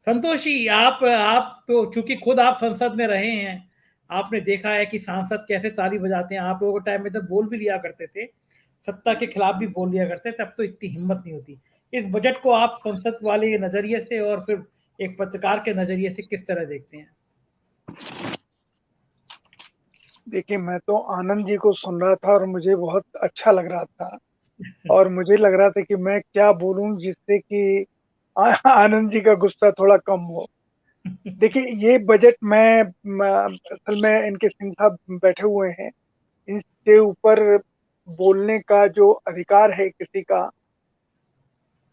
संतोष जी, आप तो चूंकि खुद आप संसद में रहे हैं, आपने देखा है कि सांसद कैसे ताली बजाते हैं। आप लोगों के टाइम में तो बोल भी लिया करते थे, सत्ता के खिलाफ भी बोल लिया करते थे, तब तो इतनी हिम्मत नहीं होती। इस बजट को आप संसद वाले नजरिए से और फिर एक पत्रकार के नजरिए से किस तरह देखते हैं? देखिए, मैं तो आनंद जी को सुन रहा था और मुझे बहुत अच्छा लग रहा था, और मुझे लग रहा था कि मैं क्या बोलूं जिससे कि आनंद जी का गुस्सा थोड़ा कम हो। देखिए, ये बजट असल में इनके सिंह साहब बैठे हुए हैं, इसके ऊपर बोलने का जो अधिकार है किसी का,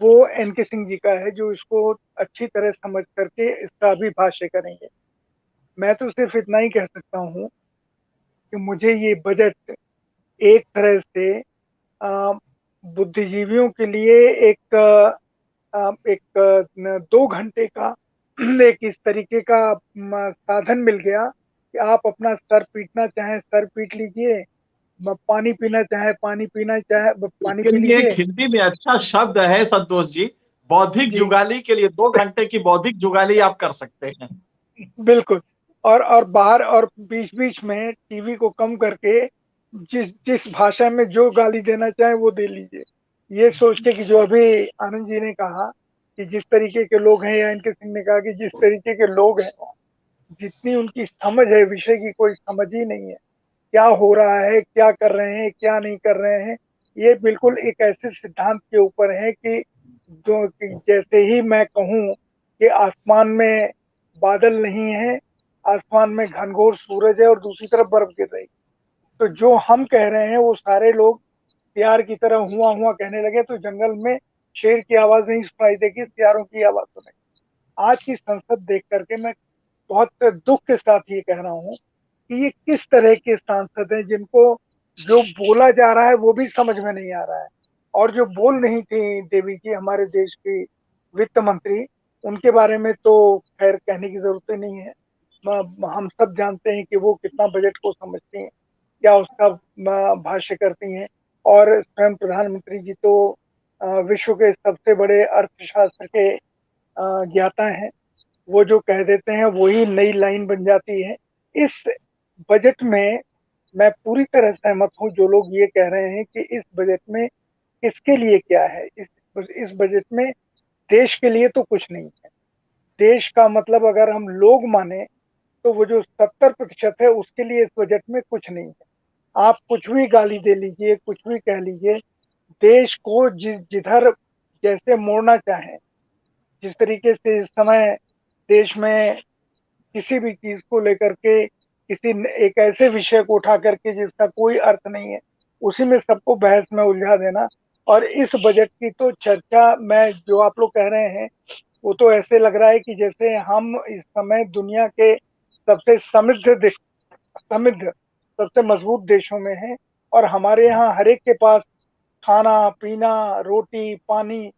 वो एनके सिंह जी का है, जो इसको अच्छी तरह समझ करके इसका अभिभाष्य करेंगे। मैं तो सिर्फ इतना ही कह सकता हूँ कि मुझे ये बजट एक तरह से बुद्धिजीवियों के लिए एक 2 घंटे का एक इस तरीके का साधन मिल गया कि आप अपना सर पीटना चाहें सर पीट लीजिए, पानी पीना चाहे पानी पीना चाहे पानी इसके पी लिए एक लीजिए। हिंदी में अच्छा शब्द है संतोष जी, बौद्धिक जी, जुगाली के लिए 2 घंटे की बौद्धिक जुगाली आप कर सकते हैं। बिल्कुल। और बाहर और बीच बीच में टीवी को कम करके जिस जिस भाषा में जो गाली देना चाहे वो दे लीजिए। ये सोच के कि जो अभी आनंद जी ने कहा कि जिस तरीके के लोग हैं, या इनके सिंह ने कहा कि जिस तरीके के लोग हैं, जितनी उनकी समझ है विषय की कोई समझ ही नहीं है। क्या हो रहा है, क्या कर रहे हैं, क्या नहीं कर रहे हैं। ये बिल्कुल एक ऐसे सिद्धांत के ऊपर है कि जो कि जैसे ही मैं कहूँ कि आसमान में बादल नहीं है, आसमान में घनघोर सूरज है और दूसरी तरफ बर्फ गिर रही, तो जो हम कह रहे हैं वो सारे लोग सियार की तरह हुआ हुआ कहने लगे, तो जंगल में शेर की आवाज नहीं सुनाई देगी, सियारों की आवाज सुनेगी। आज की संसद देख करके मैं बहुत दुख के साथ ये कह रहा हूँ कि ये किस तरह के सांसद हैं जिनको जो बोला जा रहा है वो भी समझ में नहीं आ रहा है। और जो बोल रही थी देवी जी, हमारे देश की वित्त मंत्री, उनके बारे में तो खैर कहने की जरूरत ही नहीं है। हम सब जानते हैं कि वो कितना बजट को समझती हैं, क्या उसका भाष्य करती हैं। और स्वयं प्रधानमंत्री जी तो विश्व के सबसे बड़े अर्थशास्त्र के ज्ञाता हैं। वो जो कह देते हैं वही नई लाइन बन जाती है। इस बजट में मैं पूरी तरह सहमत हूँ जो लोग ये कह रहे हैं कि इस बजट में किसके लिए क्या है। इस बजट में देश के लिए तो कुछ नहीं है। देश का मतलब अगर हम लोग माने तो वो जो 70% है उसके लिए इस बजट में कुछ नहीं है। आप कुछ भी गाली दे लीजिए, कुछ भी कह लीजिए, देश को जिधर जैसे मोड़ना चाहे, जिस तरीके से इस समय देश में किसी भी चीज को लेकर के एक ऐसे विषय को उठा करके जिसका कोई अर्थ नहीं है, उसी में सबको बहस में उलझा देना। और इस बजट की तो चर्चा मैं जो आप लोग कह रहे हैं वो तो ऐसे लग रहा है कि जैसे हम इस समय दुनिया के सबसे समृद्ध सबसे मजबूत देशों में हैं, और हमारे यहाँ हर एक के पास खाना पीना रोटी पानी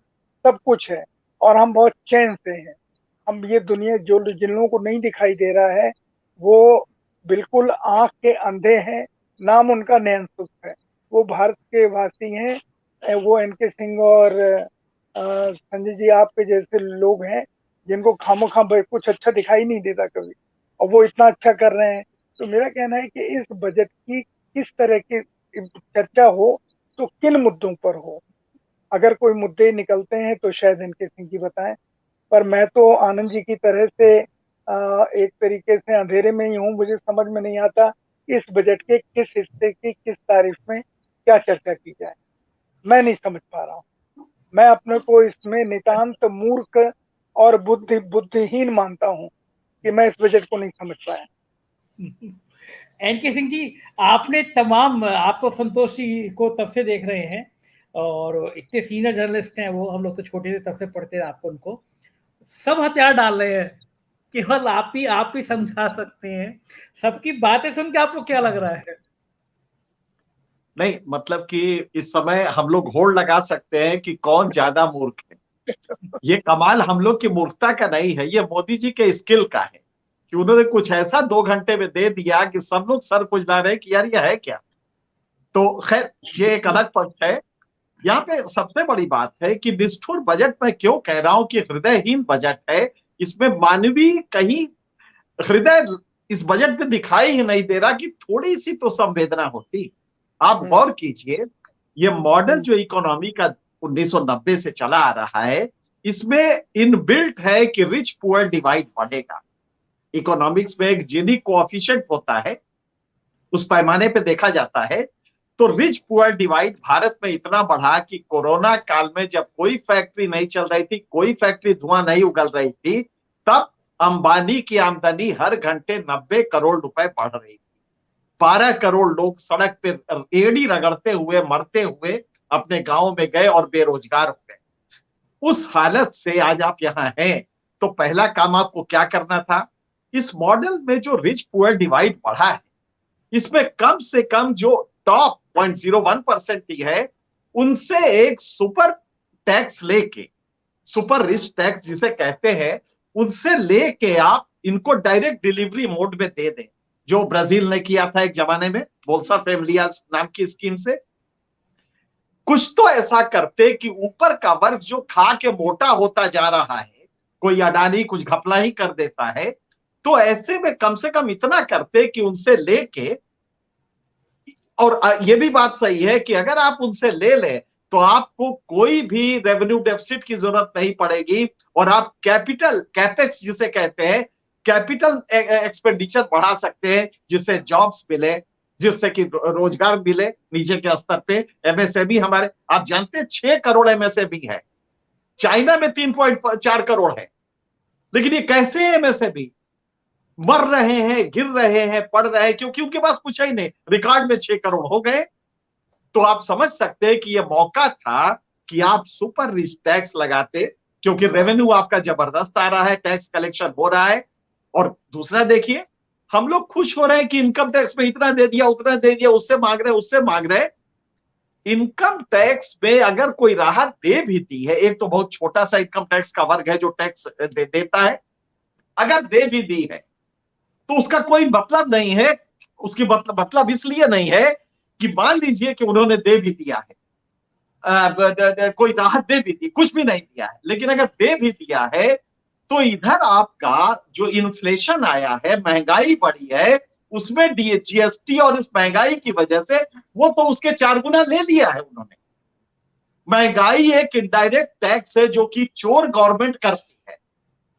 सब कुछ है, और हम बहुत चैन से हैं। हम ये दुनिया जो जिन लोगों को नहीं दिखाई दे रहा है वो बिल्कुल आंख के अंधे हैं। नाम उनका नयन सुख है, वो भारत के वासी हैं। वो एनके सिंह और संजय जी आपके जैसे लोग हैं जिनको खामोखा कुछ अच्छा दिखाई नहीं देता कभी, और वो इतना अच्छा कर रहे हैं। तो मेरा कहना है कि इस बजट की किस तरह की चर्चा हो तो किन मुद्दों पर हो। अगर कोई मुद्दे निकलते हैं तो शायद इनके सिंह जी बताएं, पर मैं तो आनंद जी की तरह से एक तरीके से अंधेरे में ही हूँ। मुझे समझ में नहीं आता इस बजट के किस हिस्से की किस तारीफ में क्या चर्चा की जाए। मैं नहीं समझ पा रहा हूँ। मैं अपने को इसमें नितांत मूर्ख और बुद्धिहीन मानता हूँ कि मैं इस बजट को नहीं समझ पाया। एनके सिंह जी, आप तो संतोष जी को तब से देख रहे हैं और इतने सीनियर जर्नलिस्ट हैं वो, हम लोग तो छोटे थे तब से पढ़ते हैं आपको, उनको सब हथियार डाल रहे हैं, केवल आप ही समझा सकते हैं। सबकी बातें सुन के आपको क्या लग रहा है? नहीं, मतलब कि इस समय हम लोग होड़ लगा सकते हैं कि कौन ज्यादा मूर्ख है। ये कमाल हम लोग की मूर्खता का नहीं है, ये मोदी जी के स्किल का है कि उन्होंने कुछ ऐसा 2 घंटे में दे दिया कि सब लोग सर खुजना रहे कि यार ये है क्या। तो खैर ये एक अलग पक्ष है। यहाँ पे सबसे बड़ी बात है कि निष्ठुर बजट मैं क्यों कह रहा हूं कि हृदयहीन बजट है, इसमें मानवीय कहीं हृदय इस बजट में दिखाई ही नहीं दे रहा कि थोड़ी सी तो संवेदना होती। आप गौर कीजिए, ये मॉडल जो इकोनॉमी का 1990 से चला आ रहा है, इसमें इनबिल्ट है कि रिच पुअर डिवाइड बढ़ेगा। इकोनॉमिक्स में एक जीनी कोएफिशिएंट होता है, उस पैमाने पे देखा जाता है। तो रिच पुअर डिवाइड भारत में इतना बढ़ा कि कोरोना काल में जब कोई फैक्ट्री नहीं चल रही थी, कोई फैक्ट्री धुआं नहीं उगल रही थी, तब अंबानी की आमदनी हर घंटे 90 करोड़ रुपए बढ़ रही थी। 12 करोड़ लोग सड़क पे एड़ी रगड़ते हुए मरते हुए अपने गांव में गए और बेरोजगार हो गए। उस हालत से आज आप यहाँ हैं, तो पहला काम आपको क्या करना था? इस मॉडल में जो रिच पुअर डिवाइड बढ़ा है, इसमें कम से कम जो टॉप 0.01% ही है, उनसे एक सुपर टैक्स लेके, सुपर रिच टैक्स जिसे कहते हैं, उनसे लेके आप इनको डायरेक्ट डिलीवरी मोड में दे दें, जो ब्राजील ने किया था एक जमाने में बोल्सा फैमिलिया नाम की स्कीम से। कुछ तो ऐसा करते कि ऊपर का वर्ग जो खा के मोटा होता जा रहा है, कोई अडानी कुछ घपला ही कर देता है, तो ऐसे में कम से कम इतना करते कि उनसे लेके, और ये भी बात सही है कि अगर आप उनसे ले लें तो आपको कोई भी रेवेन्यू डेफिसिट की जरूरत नहीं पड़ेगी, और आप कैपिटल कैपेक्स जिसे कहते हैं, कैपिटल एक्सपेंडिचर बढ़ा सकते हैं, जिससे जॉब्स मिले, जिससे कि रोजगार मिले नीचे के स्तर पे। एमएसएमई हमारे, आप जानते हैं 6 करोड़ एमएसएमई है, चाइना में 3.4 करोड़ है। लेकिन ये कैसे एमएसएमई मर रहे हैं, गिर रहे हैं, पड़ रहे हैं, क्योंकि उनके पास कुछ ही नहीं, रिकॉर्ड में 6 करोड़ हो गए। तो आप समझ सकते हैं कि यह मौका था कि आप सुपर रिच टैक्स लगाते, क्योंकि रेवेन्यू आपका जबरदस्त आ रहा है, टैक्स कलेक्शन हो रहा है। और दूसरा देखिए, हम लोग खुश हो रहे हैं कि इनकम टैक्स में इतना दे दिया, उतना दे दिया, उससे मांग रहे, उससे मांग रहे। इनकम टैक्स में अगर कोई राहत दे भी दी है, एक तो बहुत छोटा सा इनकम टैक्स का वर्ग है जो टैक्स देता है, अगर दे भी दी है तो उसका कोई मतलब नहीं है। उसकी मतलब इसलिए नहीं है कि मान लीजिए कि उन्होंने दे भी दिया है, कोई राहत दे भी दी, कुछ भी नहीं दिया है, लेकिन अगर दे भी दिया है तो इधर आपका जो इन्फ्लेशन आया है, महंगाई बढ़ी है, उसमें जीएसटी और इस महंगाई की वजह से वो तो उसके 4 गुना ले लिया है उन्होंने। महंगाई एक इनडायरेक्ट टैक्स है जो कि चोर गवर्नमेंट करती है,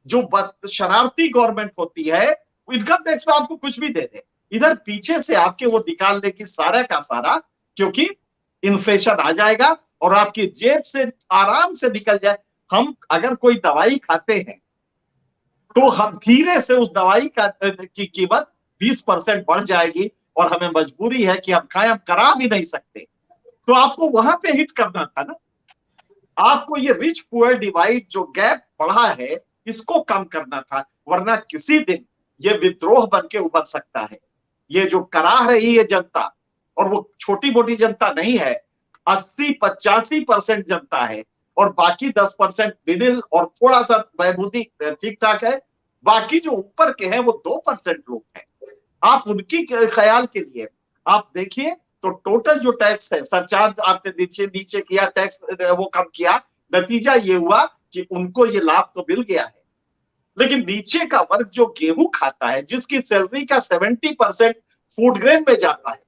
जो शरारती गवर्नमेंट होती है, इनकम टैक्स में आपको कुछ भी दे दे, इधर पीछे से आपके वो निकालने की सारा का सारा, क्योंकि इन्फ्लेशन आ जाएगा और आपकी जेब से आराम से निकल जाए। हम अगर कोई दवाई खाते हैं तो हम धीरे से उस दवाई की कीमत 20% बढ़ जाएगी, और हमें मजबूरी है कि हम खाएं, हम करा भी नहीं सकते। तो आपको वहां पे हिट करना था ना, आपको ये रिच पुअर डिवाइड जो गैप बढ़ा है, इसको कम करना था, वरना किसी दिन ये विद्रोह बन के उभर सकता है। ये जो करा रही है जनता, और वो छोटी मोटी जनता नहीं है, 80-85% जनता है, और बाकी 10% मिडिल और थोड़ा सा बहबूदी ठीक ठाक है, बाकी जो ऊपर के हैं वो 2% लोग हैं। आप उनकी ख्याल के लिए आप देखिए तो टोटल जो टैक्स है, सरचार्ज आपने नीचे किया, टैक्स वो कम किया, नतीजा ये हुआ कि उनको ये लाभ तो मिल गया है, लेकिन नीचे का वर्ग जो गेहूं खाता है, जिसकी सैलरी का 70% फूड ग्रेन में जाता है,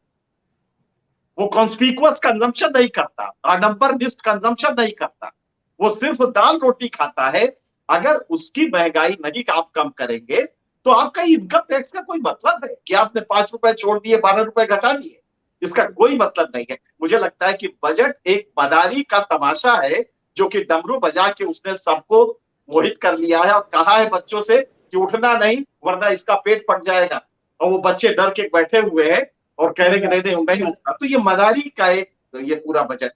वो कॉन्स्पिक्यूअस कंजम्पशन नहीं करता, आडंबरनिष्ठ कंजम्पशन नहीं करता, वो सिर्फ दाल रोटी खाता है। अगर उसकी महंगाई नहीं आप कम करेंगे तो आपका इनकम टैक्स का कोई मतलब है कि आपने 5 रुपए छोड़ दिए, 12 रुपए घटा दिए, इसका कोई मतलब नहीं है। मुझे लगता है कि बजट एक मदारी का तमाशा है, जो कि डमरू बजा के उसने सबको मोहित कर लिया है, और कहा है बच्चों से कि उठना नहीं वरना इसका पेट फट जाएगा, और वो बच्चे डर के बैठे हुए हैं और कह रहे कि नहीं नहीं नहीं उठना। तो ये मदारी का एक ये पूरा बजट